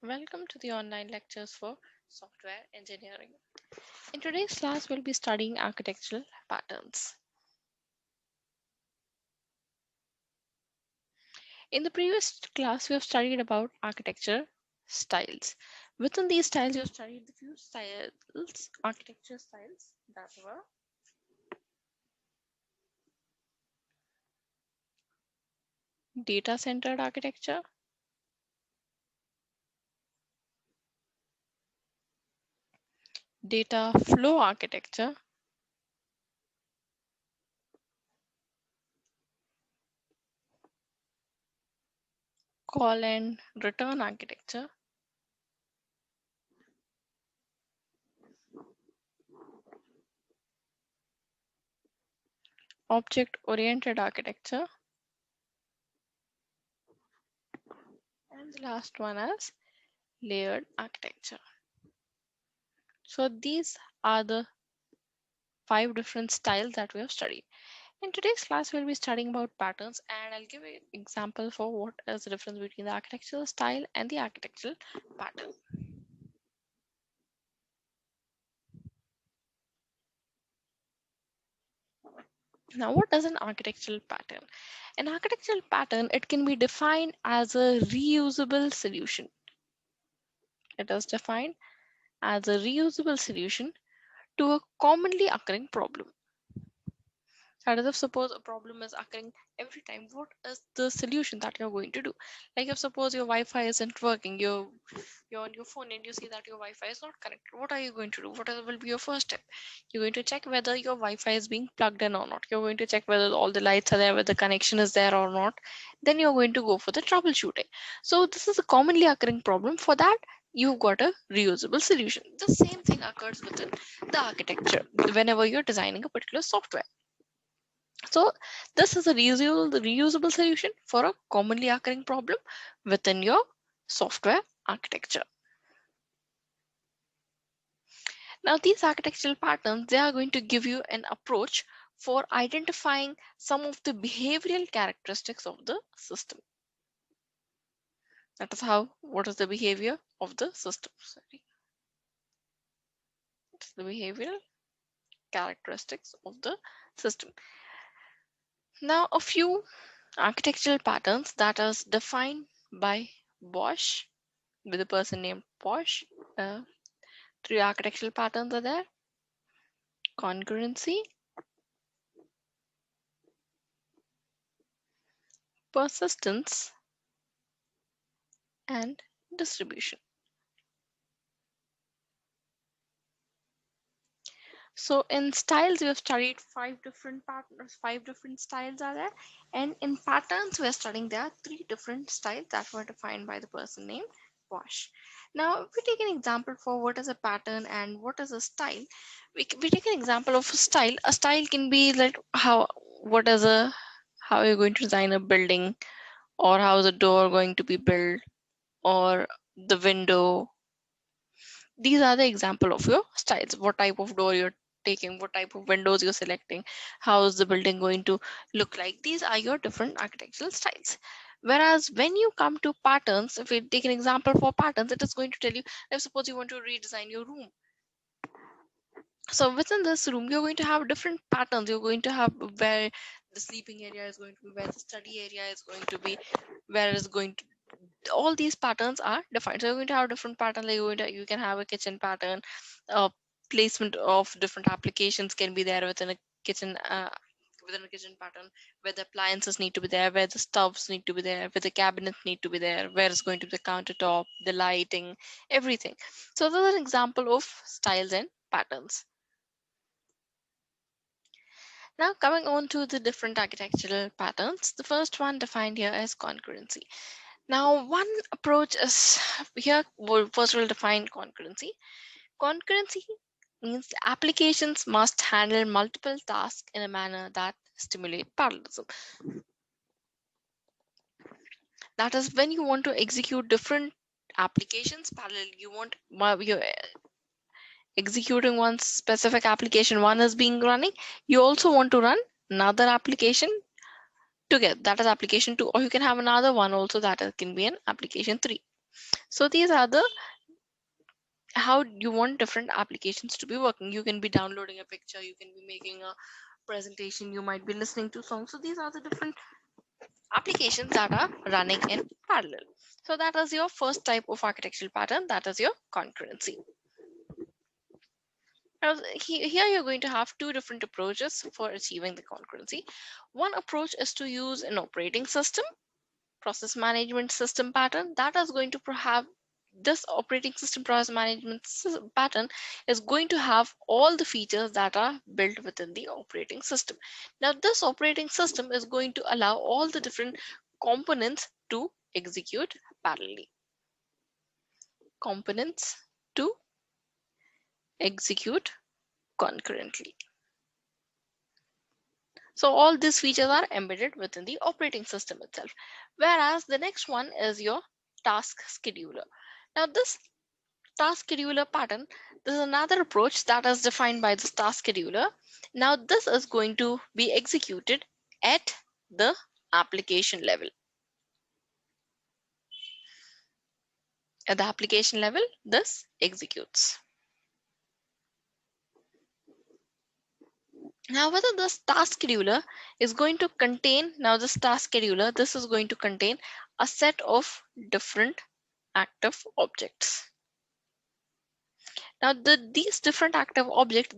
Welcome to the online lectures for software engineering. In today's class, we'll be studying architectural patterns. In the previous class, we have studied about architecture styles. Within these styles, we have studied the few styles, architecture styles that were data-centered architecture, data flow architecture, call and return architecture, object-oriented architecture, and the last one is layered architecture. So these are the 5 different styles that we have studied. In today's class, we'll be studying about patterns, and I'll give an example for what is the difference between the architectural style and the architectural pattern. Now, what is an architectural pattern? An architectural pattern, it can be defined as a reusable solution. It is defined as a reusable solution to a commonly occurring problem. That is, if suppose a problem is occurring every time, what is the solution that you're going to do? Like if suppose your Wi-Fi isn't working, you're on your phone and you see that your Wi-Fi is not connected. What are you going to do? Will be your first step? You're going to check whether your Wi-Fi is being plugged in or not. You're going to check whether all the lights are there, whether the connection is there or not. Then you're going to go for the troubleshooting. So this is a commonly occurring problem. For that, you've got a reusable solution. The same thing occurs within the architecture whenever you're designing a particular software. So this is a reusable solution for a commonly occurring problem within your software architecture. Now these architectural patterns, they are going to give you an approach for identifying some of the behavioral characteristics of the system. That is what is the behavior of the system? It's the behavioral characteristics of the system. Now a few architectural patterns that is defined by Bosch, with a person named Bosch. 3 architectural patterns are there: concurrency, persistence, and distribution. So in styles, we have studied 5 different patterns, 5 different styles are there. And in patterns, we are studying there are 3 different styles that were defined by the person named Bosch. Now, if we take an example for what is a pattern and what is a style, we take an example of a style. A style can be like how you're going to design a building, or how is a door going to be built, or the window. These are the example of your styles. What type of door you're taking, what type of windows you're selecting, how is the building going to look like. These are your different architectural styles. Whereas when you come to patterns, if we take an example for patterns, it is going to tell you, if suppose you want to redesign your room. So within this room, you're going to have different patterns. You're going to have where the sleeping area is going to be, where the study area is going to be, where is going to, all these patterns are defined. So you're going to have different patterns. Like you can have a kitchen pattern, placement of different applications can be there within a kitchen. Within a kitchen pattern, where the appliances need to be there, where the stoves need to be there, where the cabinets need to be there, where is going to be the countertop, the lighting, everything. So this is an example of styles and patterns. Now coming on to the different architectural patterns, the first one defined here is concurrency. Now one approach is here, first we'll define concurrency. Concurrency means applications must handle multiple tasks in a manner that stimulate parallelism. That is, when you want to execute different applications parallel, you're executing one specific application, one is being running, you also want to run another application together, that is application 2, or you can have another one also, that can be an application 3. So these are the how you want different applications to be working. You can be downloading a picture, you can be making a presentation, you might be listening to songs. So these are the different applications that are running in parallel. So that is your first type of architectural pattern, that is your concurrency. Now, here you're going to have two different approaches for achieving the concurrency. One approach is to use an operating system, process management system pattern that is going to have this operating system process management pattern is going to have all the features that are built within the operating system. Now, this operating system is going to allow all the different components to execute parallelly. Components to execute concurrently. So all these features are embedded within the operating system itself. Whereas the next one is your task scheduler. Now this task scheduler pattern, this is another approach that is defined by this task scheduler. Now this is going to be executed at the application level. At the application level, this executes. Now whether this task scheduler is going to contain, now this task scheduler, this is going to contain a set of different active objects. Now these different active objects,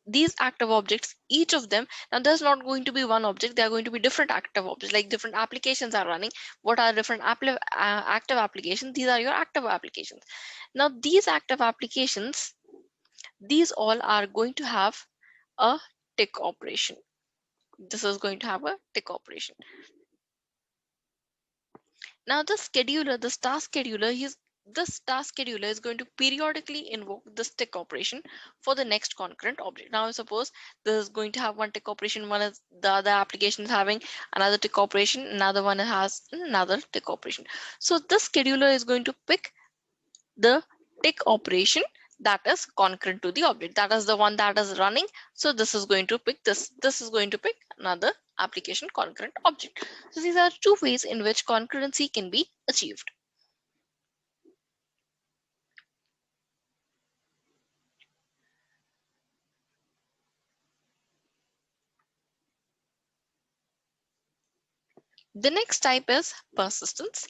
these active objects, each of them, now there's not going to be one object, they are going to be different active objects, like different applications are running. What are different active applications? These are your active applications. Now these active applications, these all are going to have a tick operation. This is going to have a tick operation. Now the scheduler, this task scheduler, this task scheduler is going to periodically invoke this tick operation for the next concurrent object. Now suppose this is going to have one tick operation, one is the other application is having another tick operation, another one has another tick operation. So this scheduler is going to pick the tick operation that is concurrent to the object, that is the one that is running. So this is going to pick this is going to pick another application concurrent object. So these are two ways in which concurrency can be achieved. The next type is persistence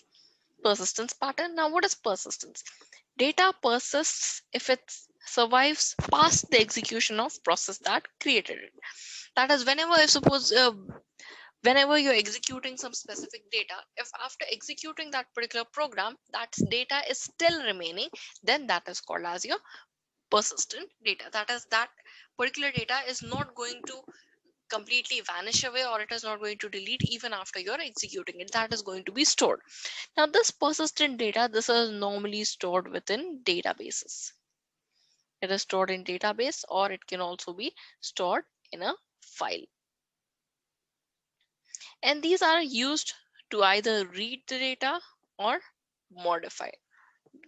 pattern. Now what is persistence? Data persists if it survives past the execution of process that created it. That is, whenever you're executing some specific data, if after executing that particular program, that data is still remaining, then that is called as your persistent data. That is, that particular data is not going to completely vanish away, or it is not going to delete even after you're executing it. That is going to be stored. Now this persistent data, this is normally stored within databases. It is stored in database, or it can also be stored in a file. And these are used to either read the data or modify.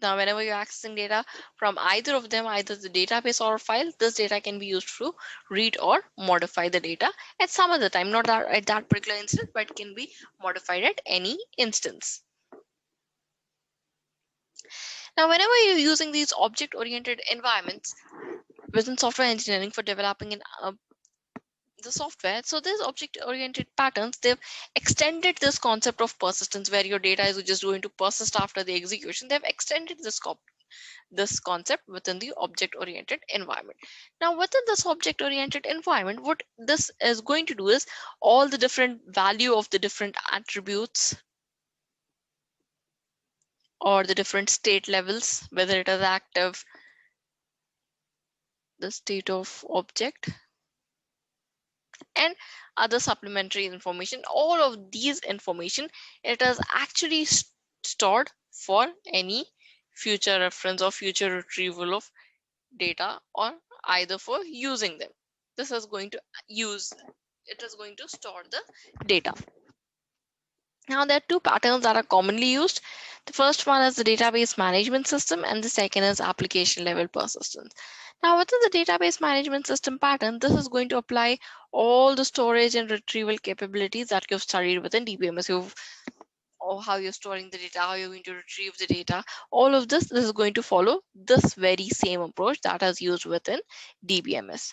Now, whenever you're accessing data from either of them, either the database or file, this data can be used to read or modify the data at some other time, not at that particular instance, but can be modified at any instance. Now, whenever you're using these object-oriented environments within software engineering for developing the software, so these object-oriented patterns, they've extended this concept of persistence, where your data is just going to persist after the execution. They've extended this concept within the object-oriented environment. Now, within this object-oriented environment, what this is going to do is all the different value of the different attributes or the different state levels, whether it is active, the state of object, and other supplementary information, all of these information, it is actually stored for any future reference or future retrieval of data, or either for using them. This is going to store the data. Now there are two patterns that are commonly used. The first one is the database management system, and the second is application level persistence. Now within the database management system pattern, this is going to apply all the storage and retrieval capabilities that you've studied within DBMS. You've or how you're storing the data, how you're going to retrieve the data, all of this is going to follow this very same approach that is used within DBMS.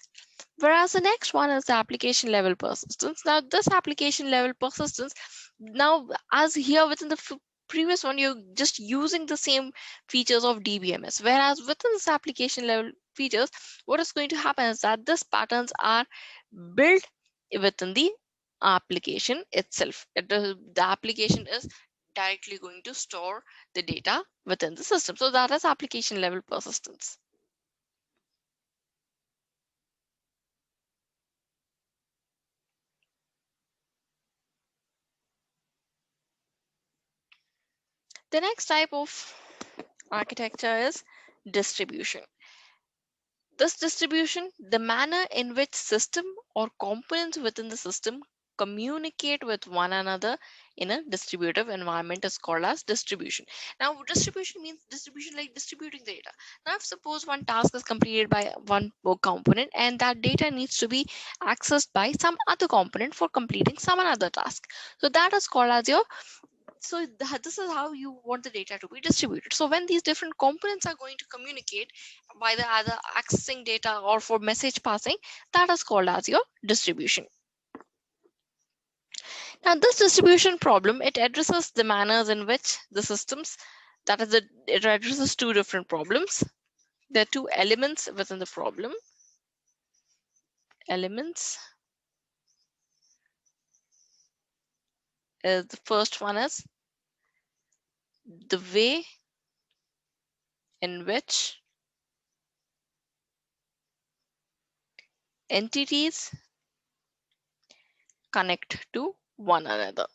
Whereas the next one is the application level persistence. Now this application level persistence, now as here within the previous one, you're just using the same features of DBMS. Whereas within this application level features, what is going to happen is that these patterns are built within the application itself. The application is directly going to store the data within the system. So that is application level persistence. The next type of architecture is distribution. This distribution, the manner in which system or components within the system communicate with one another in a distributive environment, is called as distribution. Now, distribution means distribution like distributing the data. Now, if suppose one task is completed by one component and that data needs to be accessed by some other component for completing some other task. So that is called as your, so this is how you want the data to be distributed. So when these different components are going to communicate by the either accessing data or for message passing, that is called as your distribution. Now this distribution problem, it addresses the manners in which the systems, that is it addresses two different problems. There are two elements within the problem. Elements is the first one is the way in which entities connect to one another.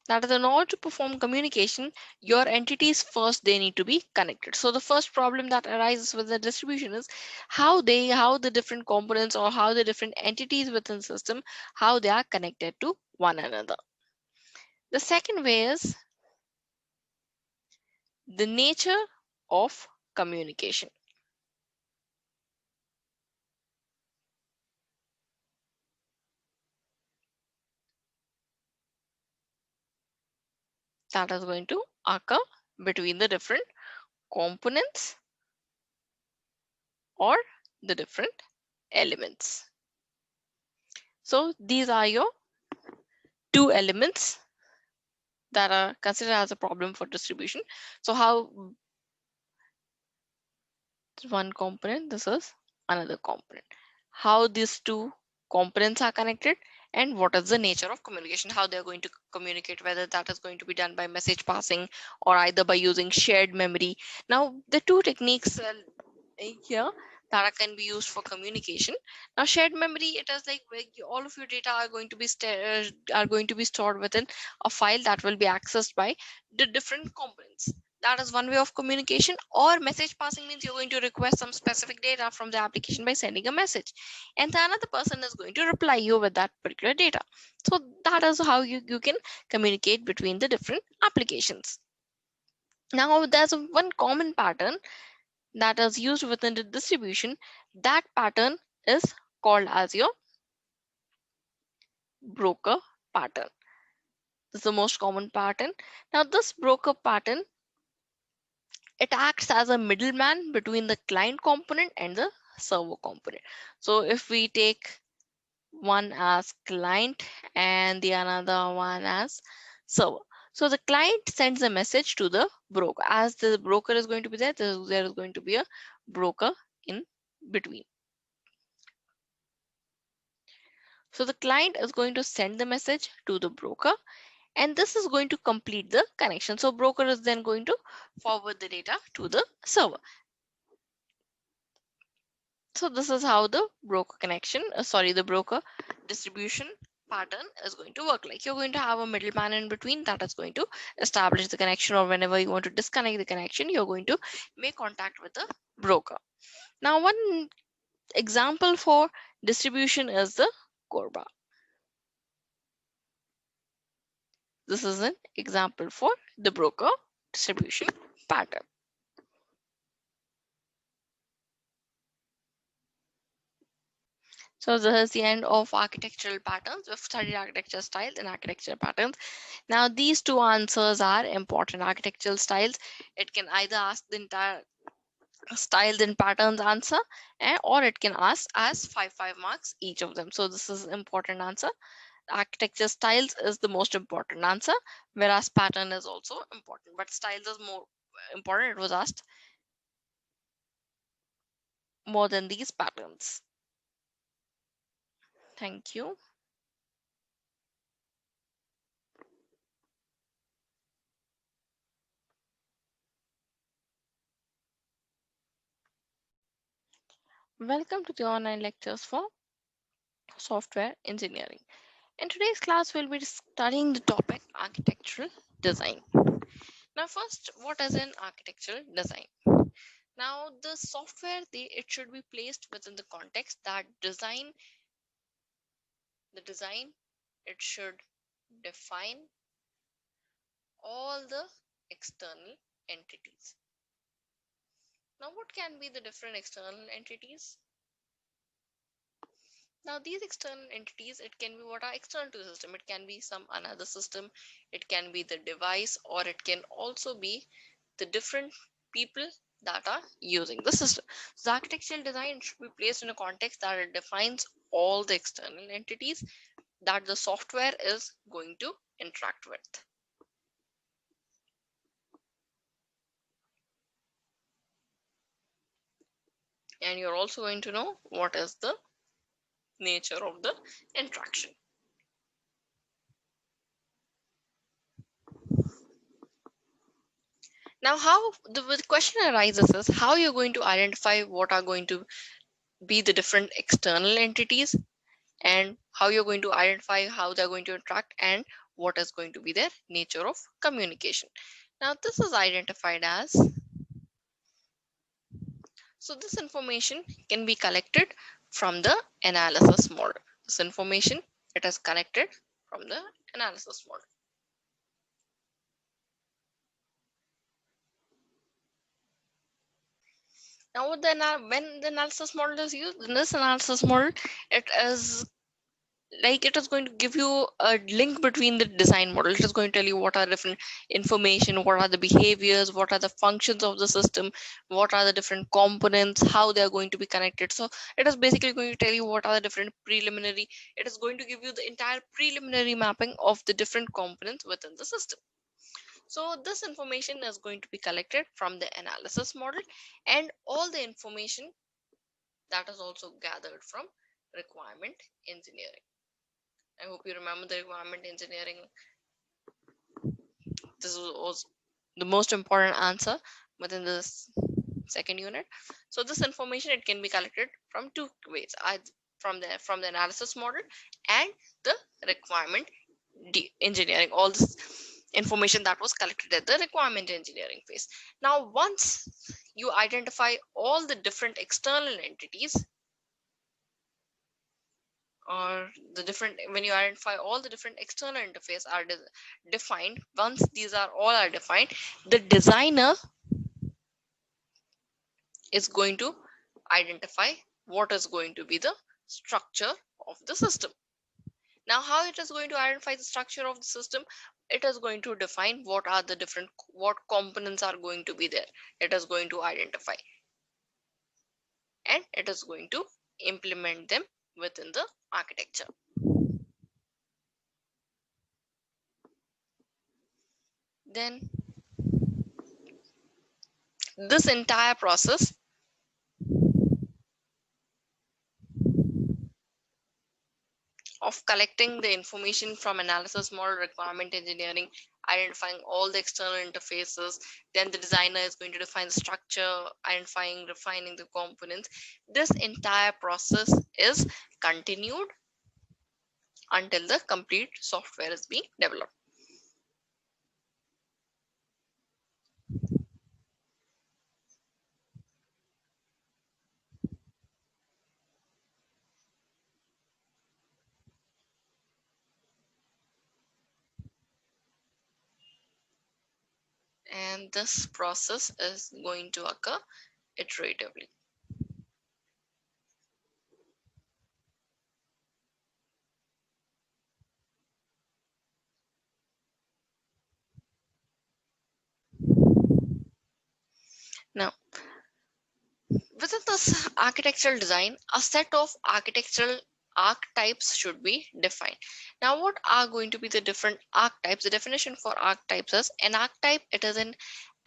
That is, in order to perform communication, your entities first, they need to be connected. So the first problem that arises with the distribution is how the different components or how the different entities within the system, how they are connected to one another. The second way is the nature of communication. That is going to occur between the different components or the different elements. So these are your two elements that are considered as a problem for distribution. So how one component, this is another component. How these two components are connected and what is the nature of communication, how they're going to communicate, whether that is going to be done by message passing or either by using shared memory. Now, the two techniques here that can be used for communication. Now, shared memory, it is like where all of your data are going to be stored within a file that will be accessed by the different components. That is one way of communication. Or message passing means you're going to request some specific data from the application by sending a message, and the another person is going to reply you with that particular data. So that is how you can communicate between the different applications. Now, there's one common pattern that is used within the distribution. That pattern is called as your broker pattern. This is the most common pattern. Now, this broker pattern, it acts as a middleman between the client component and the server component. So if we take one as client and the another one as server. So the client sends a message to the broker. As the broker is going to be there, there is going to be a broker in between. So the client is going to send the message to the broker, and this is going to complete the connection. So broker is then going to forward the data to the server. So this is how the broker connection, the broker distribution pattern is going to work. Like, you're going to have a middleman in between that is going to establish the connection, or whenever you want to disconnect the connection, you're going to make contact with the broker. Now, one example for distribution is the Corba. This is an example for the broker distribution pattern. So this is the end of architectural patterns. We've studied architecture styles and architecture patterns. Now these two answers are important. Architectural styles, it can either ask the entire styles and patterns answer, or it can ask as 5 marks each of them. So this is important answer. Architecture styles is the most important answer, whereas pattern is also important, but styles is more important. It was asked more than these patterns. Thank you. Welcome to the online lectures for software engineering. In today's class, we'll be studying the topic architectural design. Now, first, what is an architectural design? Now, the software, it should be placed within the context that the design, it should define all the external entities. Now, what can be the different external entities? Now, these external entities, it can be what are external to the system. It can be some another system, it can be the device, or it can also be the different people that are using the system. So, the architectural design should be placed in a context that it defines all the external entities that the software is going to interact with. And you're also going to know what is the nature of the interaction. Now, how the question arises is how you're going to identify what are going to be the different external entities, and how you're going to identify how they're going to interact, and what is going to be their nature of communication. Now, this is identified as, so this information can be collected from the analysis model. This information, it is collected from the analysis model. Now, when the analysis model is used, in this analysis model, it is like it is going to give you a link between the design model. It is going to tell you what are different information, what are the behaviors, what are the functions of the system, what are the different components, how they are going to be connected. So it is basically going to tell you what are the different preliminary. It is going to give you the entire preliminary mapping of the different components within the system. So this information is going to be collected from the analysis model, and all the information that is also gathered from requirement engineering. I hope you remember the requirement engineering. This was the most important answer within this second unit. So this information, it can be collected from two ways, from the analysis model and the requirement engineering. All this information that was collected at the requirement engineering phase. Now, once you identify all the different external entities, or the different, when you identify all the different external interface are defined, once these are all are defined, the designer is going to identify what is going to be the structure of the system. Now, how it is going to identify the structure of the system? It is going to define what are the different, what components are going to be there. It is going to identify, and it is going to implement them within the architecture. Then this entire process of collecting the information from analysis model, requirement engineering, identifying all the external interfaces, then the designer is going to define the structure, identifying, refining the components. This entire process is continued until the complete software is being developed. And this process is going to occur iteratively. Within this architectural design, a set of architectural archetypes should be defined. Now, what are going to be the different archetypes? The definition for archetypes is an archetype, it is an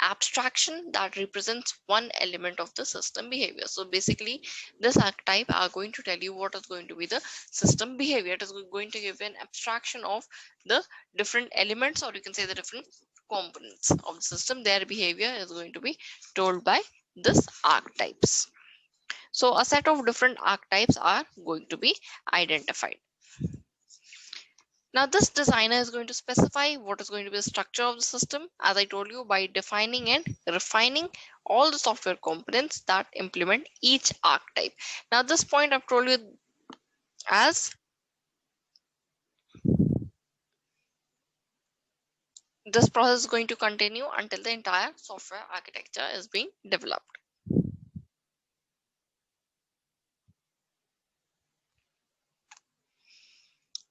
abstraction that represents one element of the system behavior. So basically, this archetype are going to tell you what is going to be the system behavior. It is going to give an abstraction of the different elements, or you can say the different components of the system. Their behavior is going to be told by this archetypes. So a set of different archetypes are going to be identified. Now this designer is going to specify what is going to be the structure of the system, as I told you, by defining and refining all the software components that implement each archetype. Now this point I've told you as this process is going to continue until the entire software architecture is being developed.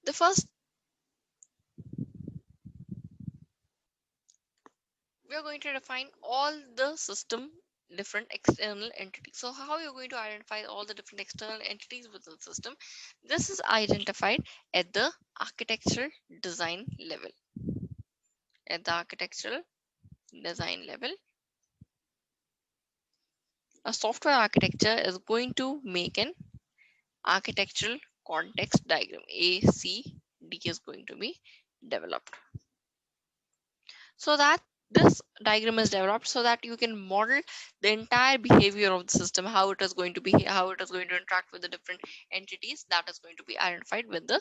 The first, we are going to define all the system different external entities. So how you're going to identify all the different external entities within the system? This is identified at the architectural design level. At the architectural design level, a software architecture is going to make an architectural context diagram. ACD is going to be developed. So that this diagram is developed so that you can model the entire behavior of the system, how it is going to be, how it is going to interact with the different entities, that is going to be identified with the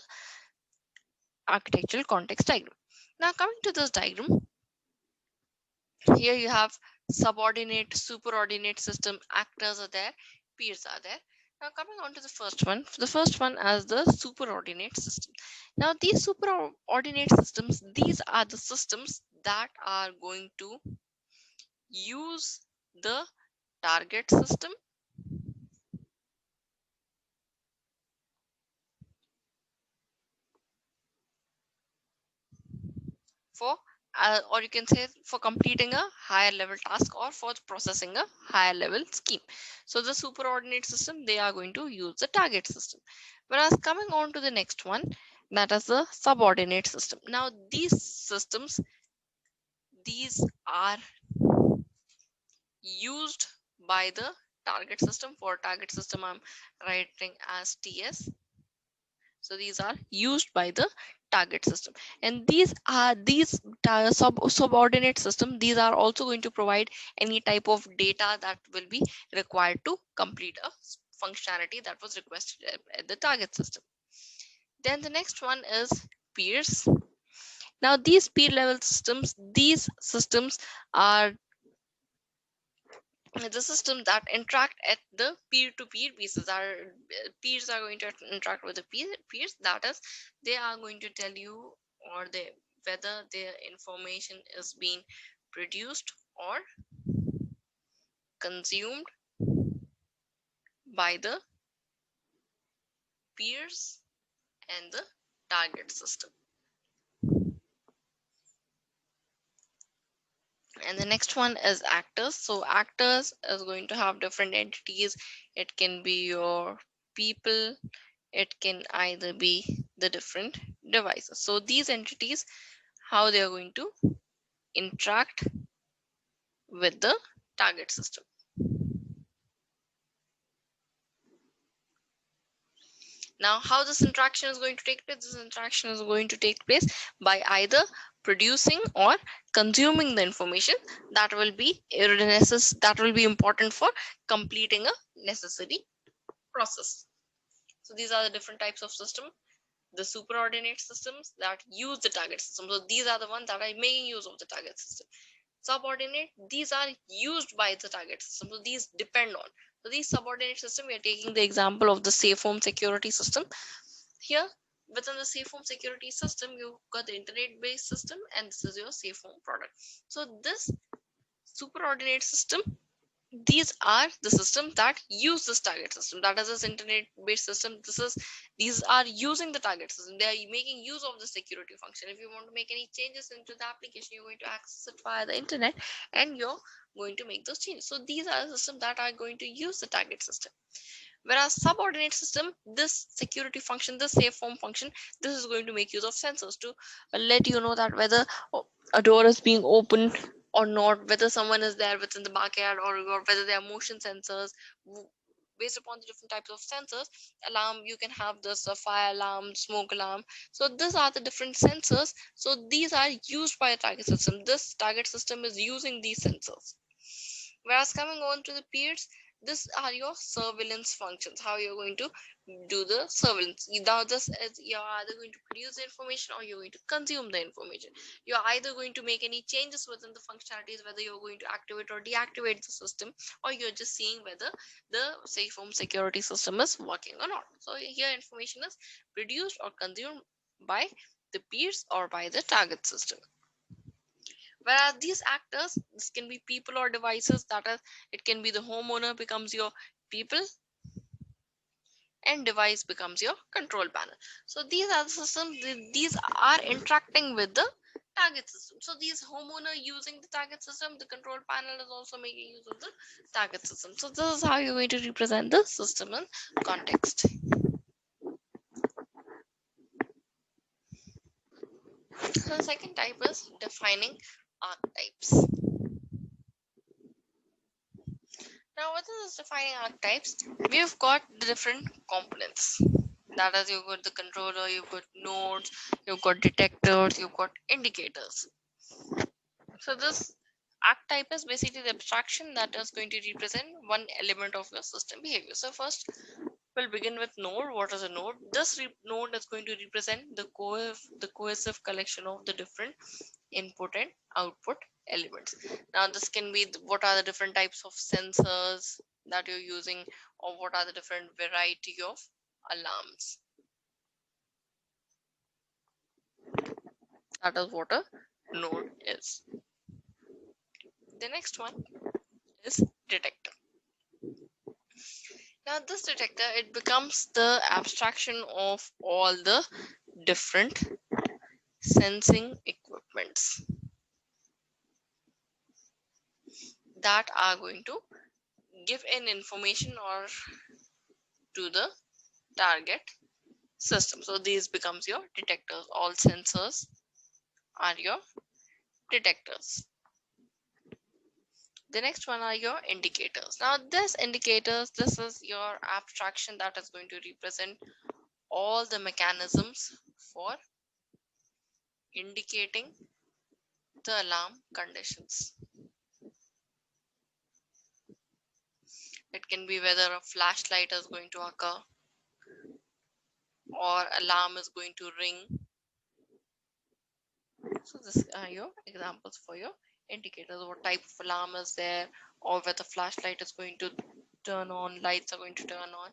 architectural context diagram. Now coming to this diagram, here you have subordinate, superordinate system, actors are there, peers are there. Now coming on to the first one as the superordinate system. Now these superordinate systems, these are the systems that are going to use the target system for or you can say for completing a higher level task or for processing a higher level scheme. So the superordinate system, they are going to use the target system. Whereas coming on to the next one, that is the subordinate system. Now these systems, these are used by the target system. For target system, I'm writing as TS. So these are used by the target system, and these are subordinate system. These are also going to provide any type of data that will be required to complete a functionality that was requested at the target system. Then the next one is peers. Now these peer level systems, these systems are the system that interact at the peer-to-peer basis. Our peers are going to interact with the peers, that is, they are going to tell you or they whether their information is being produced or consumed by the peers and the target system. And the next one is actors. So actors is going to have different entities. It can be your people, it can either be the different devices. So these entities, how they are going to interact with the target system. Now how this interaction is going to take place? This interaction is going to take place by either producing or consuming the information that will be important for completing a necessary process. So these are the different types of system. The superordinate systems that use the target system. So these are the ones that are making use of the target system. Subordinate, these are used by the target system. So these depend on. So these subordinate system, we are taking the example of the safe home security system. Here, within the safe home security system, you've got the internet-based system, and this is your safe home product. So this superordinate system these are the systems that use this target system. That is this internet based system. These are using the target system. They are making use of the security function. If you want to make any changes into the application, you're going to access it via the internet, and you're going to make those changes. So these are the systems that are going to use the target system. Whereas subordinate system, this security function, this safe form function, this is going to make use of sensors to let you know that whether a door is being opened or not, whether someone is there within the backyard, or whether there are motion sensors. Based upon the different types of sensors, alarm, you can have this fire alarm, smoke alarm. So these are the different sensors. So these are used by a target system. This target system is using these sensors. Whereas coming on to the peers, these are your surveillance functions, how you're going to do the surveillance. Now this is, you're either going to produce the information or you're going to consume the information. You're either going to make any changes within the functionalities, whether you're going to activate or deactivate the system, or you're just seeing whether the safe home security system is working or not. So here information is produced or consumed by the peers or by the target system. Whereas these actors, this can be people or devices, that is, it can be the homeowner becomes your people, and device becomes your control panel. So these are the systems, these are interacting with the target system. So these homeowner using the target system, the control panel is also making use of the target system. So this is how you're going to represent the system in context. So the second type is defining archetypes. Now, within this defining archetypes, we've got the different components. That is, you've got the controller, you've got nodes, you've got detectors, you've got indicators. So this archetype is basically the abstraction that is going to represent one element of your system behavior. So first, we'll begin with node. What is a node? This node is going to represent the cohesive collection of the different input and output elements. Now this can be what are the different types of sensors that you're using, or what are the different variety of alarms. That is what a node is. The next one is detector. Now this detector, it becomes the abstraction of all the different sensing equipments that are going to give in information or to the target system. So these becomes your detectors. All sensors are your detectors. The next one are your indicators. Now this indicators, this is your abstraction that is going to represent all the mechanisms for indicating the alarm conditions. It can be whether a flashlight is going to occur or alarm is going to ring. So these are your examples for your indicators. What type of alarm is there, or whether flashlight is going to turn on, lights are going to turn on.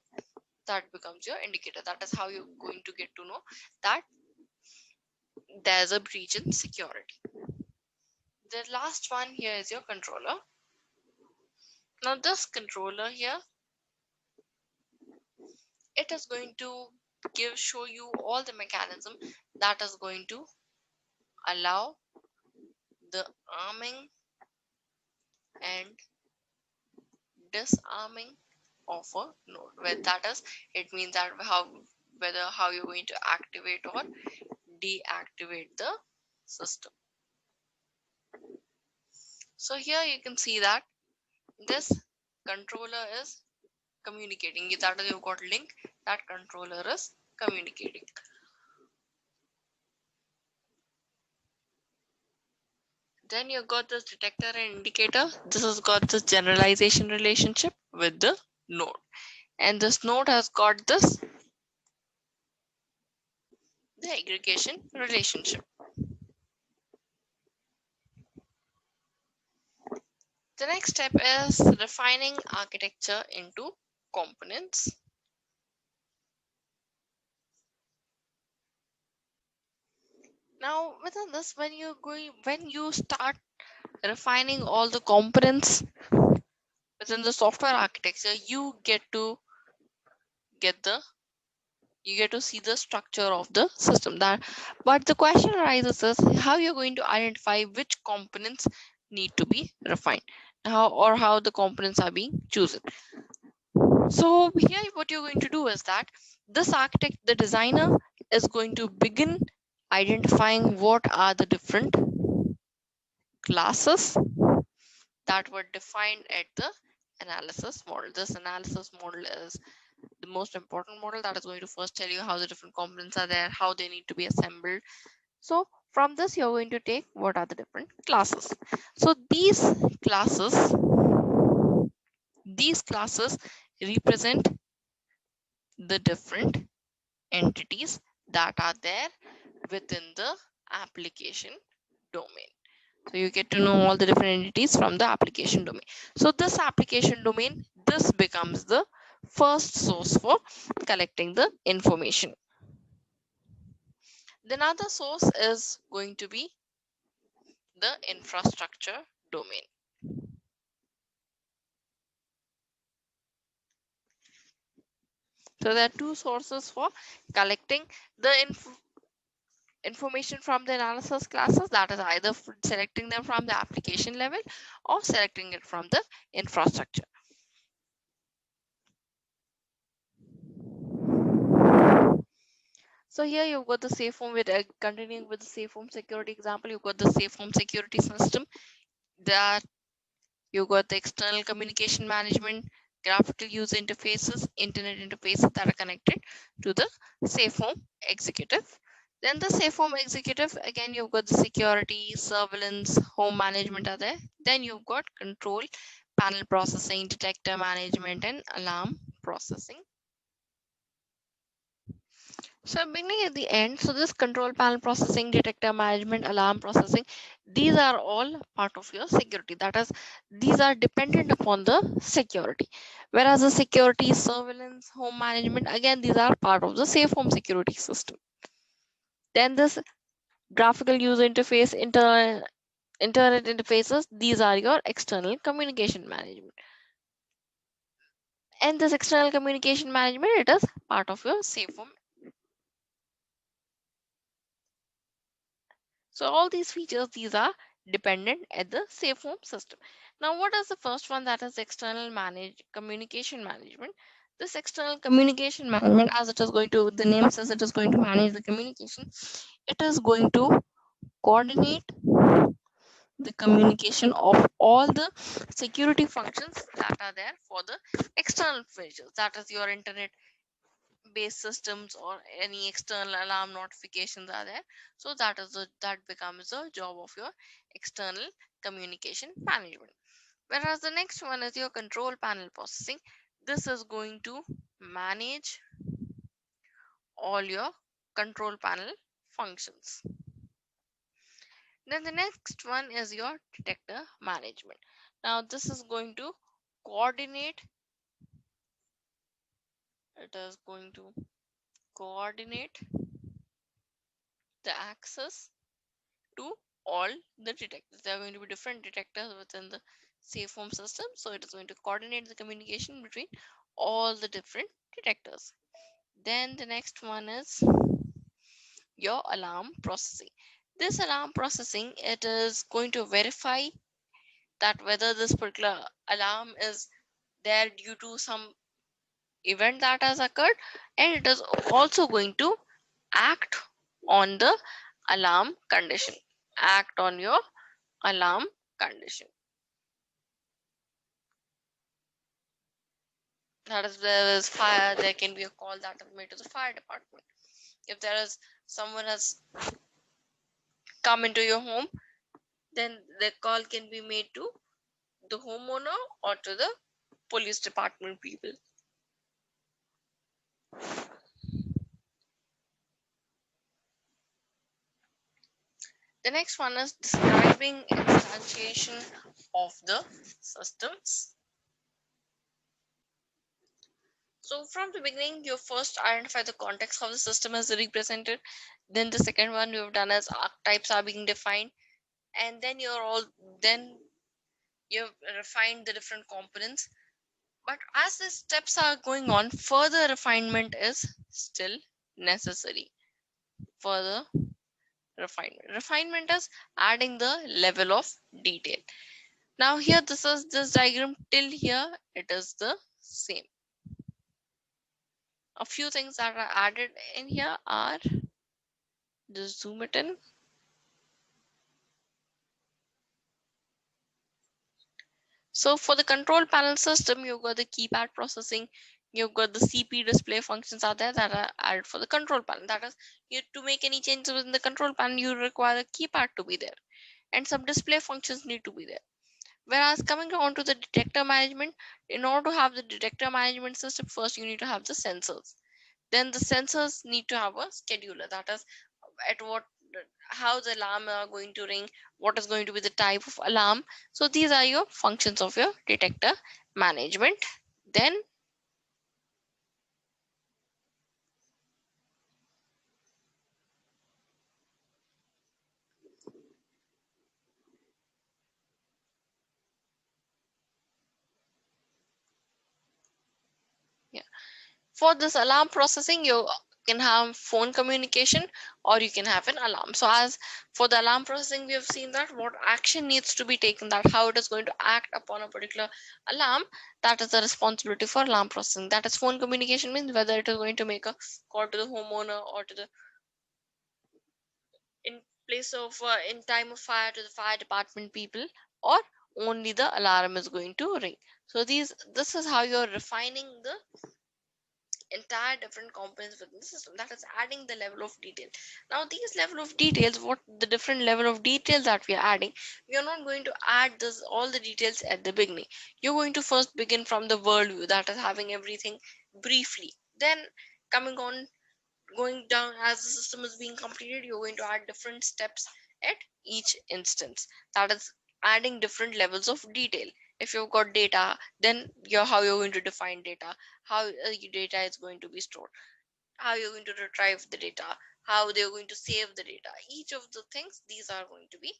That becomes your indicator. That is how you're going to get to know that there's a breach in security. The last one here is your controller. Now this controller here, it is going to show you all the mechanism that is going to allow the arming and disarming of a node. Where that is, it means that how you're going to activate or deactivate the system. So here you can see that this controller is communicating. That is, you've got link, that controller is communicating. Then you've got this detector and indicator. This has got this generalization relationship with the node, and this node has got this the aggregation relationship. The next step is refining architecture into components. Now within this, when you start refining all the components, within the software architecture, you get to see the structure of the system. That, but the question arises is how you're going to identify which components need to be refined, how the components are being chosen. So here what you're going to do is that this architect, the designer, is going to begin identifying what are the different classes that were defined at the analysis model. This analysis model is the most important model that is going to first tell you how the different components are there, how they need to be assembled. So from this, you're going to take what are the different classes. So these classes represent the different entities that are there within the application domain. So you get to know all the different entities from the application domain. So this application domain, this becomes the first source for collecting the information. The another source is going to be the infrastructure domain. So there are two sources for collecting the information from the analysis classes, that is either selecting them from the application level or selecting it from the infrastructure. So here you've got the safe home with continuing with the safe home security example. You've got the safe home security system, that you got the external communication management, graphical user interfaces, internet interfaces that are connected to the safe home executive. Then the safe home executive, again, you've got the security, surveillance, home management are there. Then you've got control, panel processing, detector management, and alarm processing. So beginning at the end, so this control panel processing, detector management, alarm processing, these are all part of your security. That is, these are dependent upon the security. Whereas the security, surveillance, home management, again, these are part of the safe home security system. Then this graphical user interface, internet interfaces, these are your external communication management. And this external communication management, it is part of your safe home. So all these features, these are dependent at the safe home system. Now, what is the first one? That is external communication management. This external communication management, as it is going to, the name says it is going to manage the communication. It is going to coordinate the communication of all the security functions that are there for the external features. That is your internet based systems or any external alarm notifications are there. So that becomes the job of your external communication management. Whereas the next one is your control panel processing. This is going to manage all your control panel functions. Then the next one is your detector management. Now this is going to coordinate, it is going to coordinate the access to all the detectors. There are going to be different detectors within the safe home system. So it is going to coordinate the communication between all the different detectors. Then the next one is your alarm processing. This alarm processing, it is going to verify that whether this particular alarm is there due to some event that has occurred, and it is also going to act on the alarm condition. Act on your alarm condition. That is, there is fire, there can be a call that is made to the fire department. If there is someone has come into your home, then the call can be made to the homeowner or to the police department people. The next one is describing instantiation of the systems. So from the beginning, you first identify the context of the system as represented. Then the second one you've done is archetypes are being defined, and then you're all then You've refined the different components, but as the steps are going on, further refinement is still necessary. Further refinement is adding the level of detail. Now here, this is this diagram. Till here it is the same. A few things that are added in here are, just zoom it in. So for the control panel system, you've got the keypad processing, you've got the CP display functions are there that are added for the control panel. That is, you to make any changes within the control panel, you require a keypad to be there, and some display functions need to be there. Whereas coming on to the detector management, in order to have the detector management system, first you need to have the sensors. Then the sensors need to have a scheduler, that is, at what, how the alarm are going to ring, what is going to be the type of alarm. So these are your functions of your detector management. Then yeah, for this alarm processing, you can have phone communication or you can have an alarm. So as for the alarm processing, we have seen that what action needs to be taken, that how it is going to act upon a particular alarm, that is the responsibility for alarm processing. That is phone communication, means whether it is going to make a call to the homeowner or to the, in place of in time of fire, to the fire department people, or only the alarm is going to ring. So this is how you're refining the entire different components within the system, that is adding the level of detail. Now these level of details, what the different level of details that we are adding, we are not going to add this all the details at the beginning. You're going to first begin from the world view, that is having everything briefly. Then coming on, going down as the system is being completed, you're going to add different steps at each instance, that is adding different levels of detail. If you've got data, then how you're going to define data, how your data is going to be stored, how you're going to retrieve the data, how they're going to save the data. Each of the things, these are going to be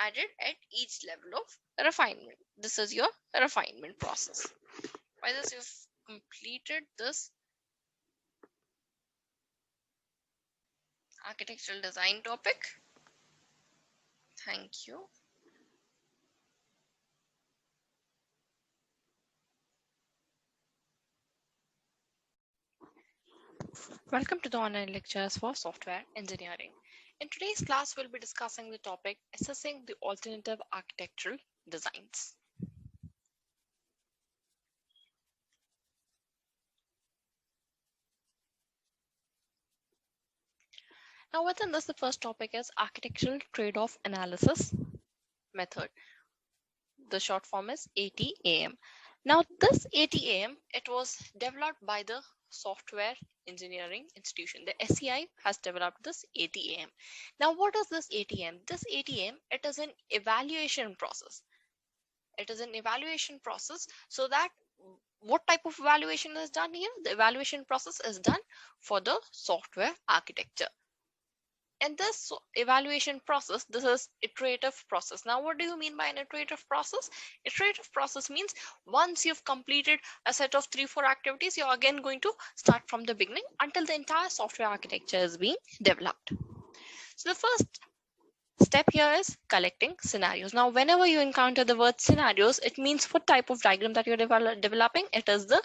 added at each level of refinement. This is your refinement process. By this, you've completed this architectural design topic. Thank you. Welcome to the online lectures for software engineering. In today's class, we'll be discussing the topic assessing the alternative architectural designs. Now, within this, the first topic is architectural trade-off analysis method. The short form is ATAM. Now, this ATAM, it was developed by the Software Engineering Institution. The SEI has developed this ATAM. Now, what is this ATM? This ATM, it is an evaluation process. It is an evaluation process, so that what type of evaluation is done here? The evaluation process is done for the software architecture. And this evaluation process, this is iterative process. Now, what do you mean by an iterative process? Iterative process means once you've completed a set of 3-4 activities, you're again going to start from the beginning until the entire software architecture is being developed. So the first step here is collecting scenarios. Now, whenever you encounter the word scenarios, it means what type of diagram that you're developing. It is the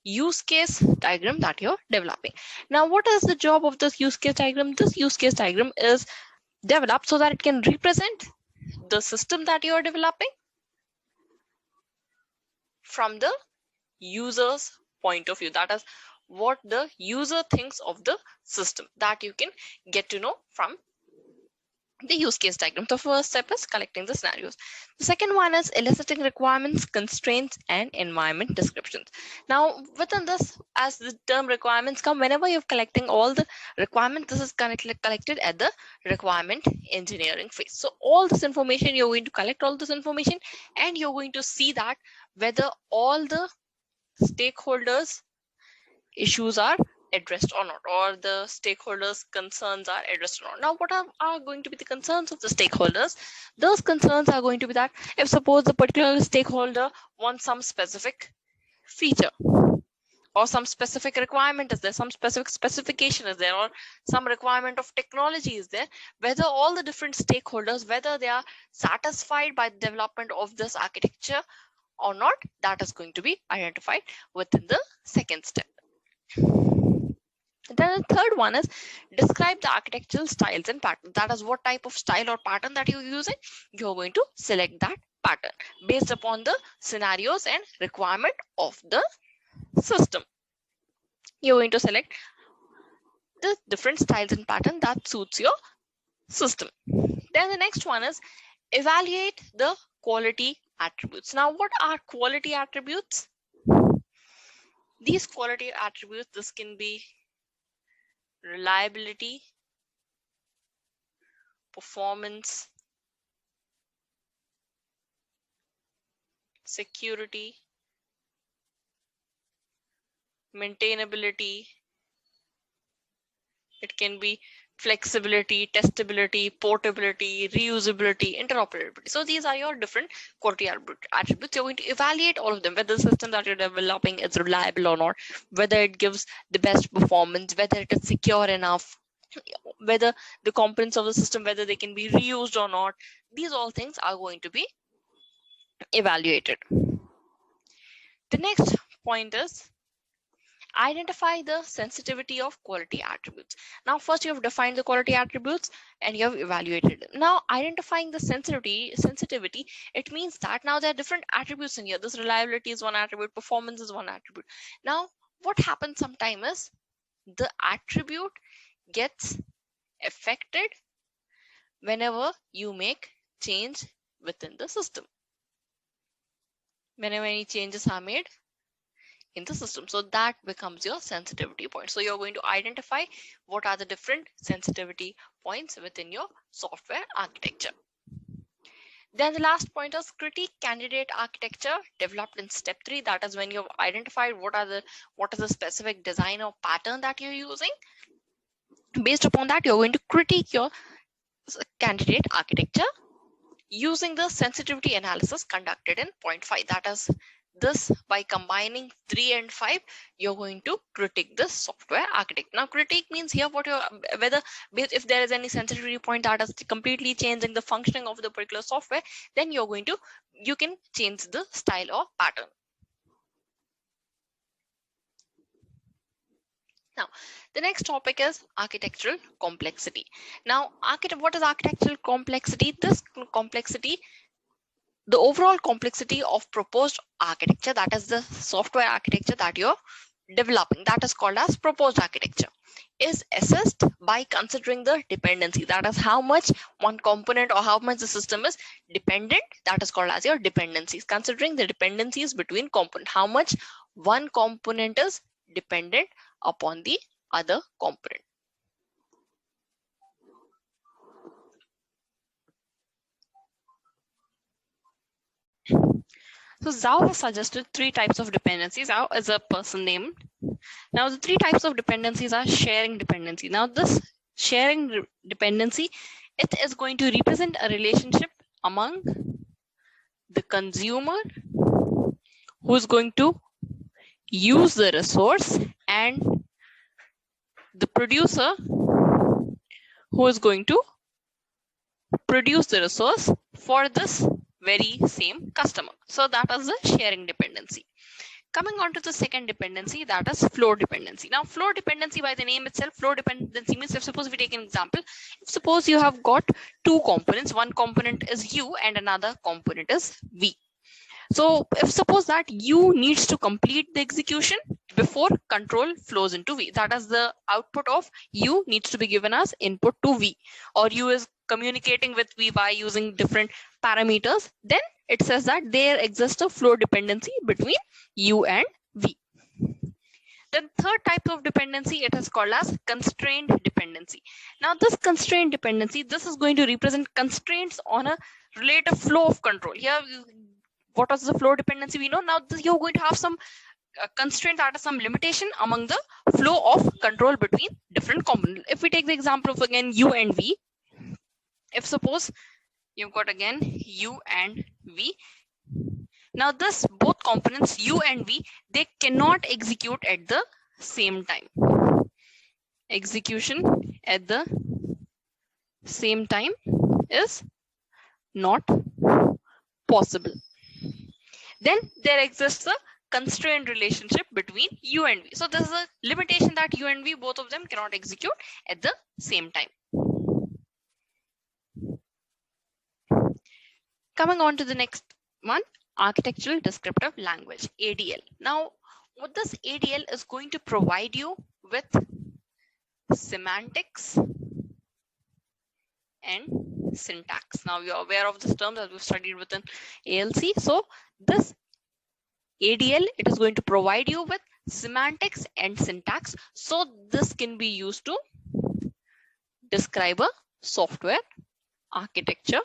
use case diagram that you're developing. Now, what is the job of this use case diagram? This use case diagram is developed so that it can represent the system that you're developing from the user's point of view. That is what the user thinks of the system, that you can get to know from the use case diagram. The first step is collecting the scenarios. The second one is eliciting requirements, constraints, and environment descriptions. Now, within this, as the term requirements come, whenever you're collecting all the requirements, this is collected at the requirement engineering phase. So all this information, you're going to collect all this information, and you're going to see that whether all the stakeholders issues are addressed or not, or the stakeholders' concerns are addressed or not. Now, what are going to be the concerns of the stakeholders? Those concerns are going to be that if suppose the particular stakeholder wants some specific feature or some specific requirement is there, some specific specification is there, or some requirement of technology is there, whether all the different stakeholders, whether they are satisfied by the development of this architecture or not, that is going to be identified within the second step. Then the third one is describe the architectural styles and patterns. That is what type of style or pattern that you're using. You're going to select that pattern based upon the scenarios and requirement of the system. You're going to select the different styles and pattern that suits your system. Then the next one is evaluate the quality attributes. Now, what are quality attributes? These quality attributes, this can be reliability, performance, security, maintainability. It can be flexibility, testability, portability, reusability, interoperability. So these are your different quality attributes. You're going to evaluate all of them, whether the system that you're developing is reliable or not, whether it gives the best performance, whether it is secure enough, whether the components of the system, whether they can be reused or not. These all things are going to be evaluated. The next point is identify the sensitivity of quality attributes. Now, first you have defined the quality attributes and you have evaluated them. Now, identifying the sensitivity, it means that now there are different attributes in here. This reliability is one attribute, performance is one attribute. Now, what happens sometimes is the attribute gets affected whenever you make change within the system. Whenever any changes are made in the system. So that becomes your sensitivity point. So you're going to identify what are the different sensitivity points within your software architecture. Then the last point is critique candidate architecture developed in step 3. That is when you've identified what is the specific design or pattern that you're using. Based upon that, you're going to critique your candidate architecture using the sensitivity analysis conducted in point 5. That is this, by combining 3 and 5, you're going to critique this software architect. Now, critique means here whether if there is any sensitivity point that is completely changing the functioning of the particular software, then you can change the style or pattern. Now, the next topic is architectural complexity. Now, what is architectural complexity? This complexity, the overall complexity of proposed architecture, that is the software architecture that you're developing, that is called as proposed architecture, is assessed by considering the dependency. That is how much one component or how much the system is dependent. That is called as your dependencies. Considering the dependencies between components, how much one component is dependent upon the other component. So Zhao has suggested 3 types of dependencies. Zhao is a person name. Now the 3 types of dependencies are sharing dependency. Now this sharing dependency, it is going to represent a relationship among the consumer who is going to use the resource and the producer who is going to produce the resource for this very same customer. So that is the sharing dependency. Coming on to the second dependency, that is flow dependency. Now, flow dependency, by the name itself, flow dependency means, if suppose we take an example, if suppose you have got 2 components, one component is U and another component is V. So if suppose that U needs to complete the execution before control flows into V, that is the output of U needs to be given as input to V, or U is communicating with V by using different parameters, then it says that there exists a flow dependency between U and V. Then third type of dependency, it is called as constrained dependency. Now this constrained dependency, this is going to represent constraints on a relative flow of control. Here, what was the flow dependency we know? Now you're going to have some constraint, that is some limitation among the flow of control between different components. If we take the example of again U and V, if suppose you've got again U and V, now this both components U and V, they cannot execute at the same time. Execution at the same time is not possible. Then there exists a constraint relationship between U and V. So this is a limitation that U and V, both of them cannot execute at the same time. Coming on to the next one, architectural descriptive language, ADL. Now, what this ADL is going to provide you with semantics and syntax. Now you are aware of this term that we've studied within ALC. So this ADL, it is going to provide you with semantics and syntax. So this can be used to describe a software architecture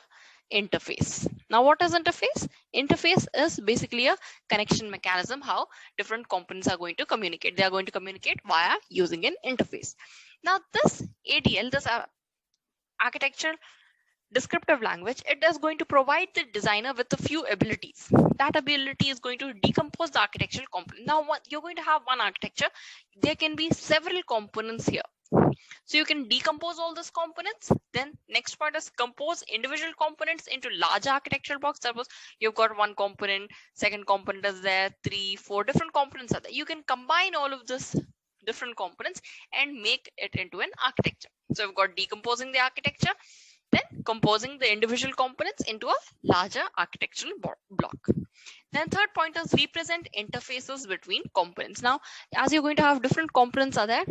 interface. Now what is interface? Interface is basically a connection mechanism, how different components are going to communicate. They are going to communicate via using an interface. Now this ADL, this architecture descriptive language, it is going to provide the designer with a few abilities. That ability is going to decompose the architectural component. Now what you're going to have one architecture, there can be several components here. So you can decompose all these components. Then next part is compose individual components into larger architectural blocks. Suppose you've got one component, second component is there, 3, 4 different components are there. You can combine all of this different components and make it into an architecture. So we've got decomposing the architecture, then composing the individual components into a larger architectural block. Then third point is represent interfaces between components. Now, as you're going to have different components are there,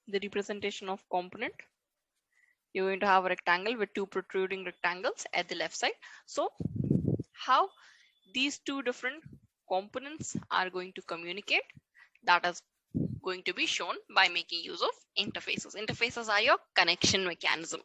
the representation of component, you're going to have a rectangle with 2 protruding rectangles at the left side. So how these 2 different components are going to communicate, that is going to be shown by making use of interfaces. Interfaces are your connection mechanism.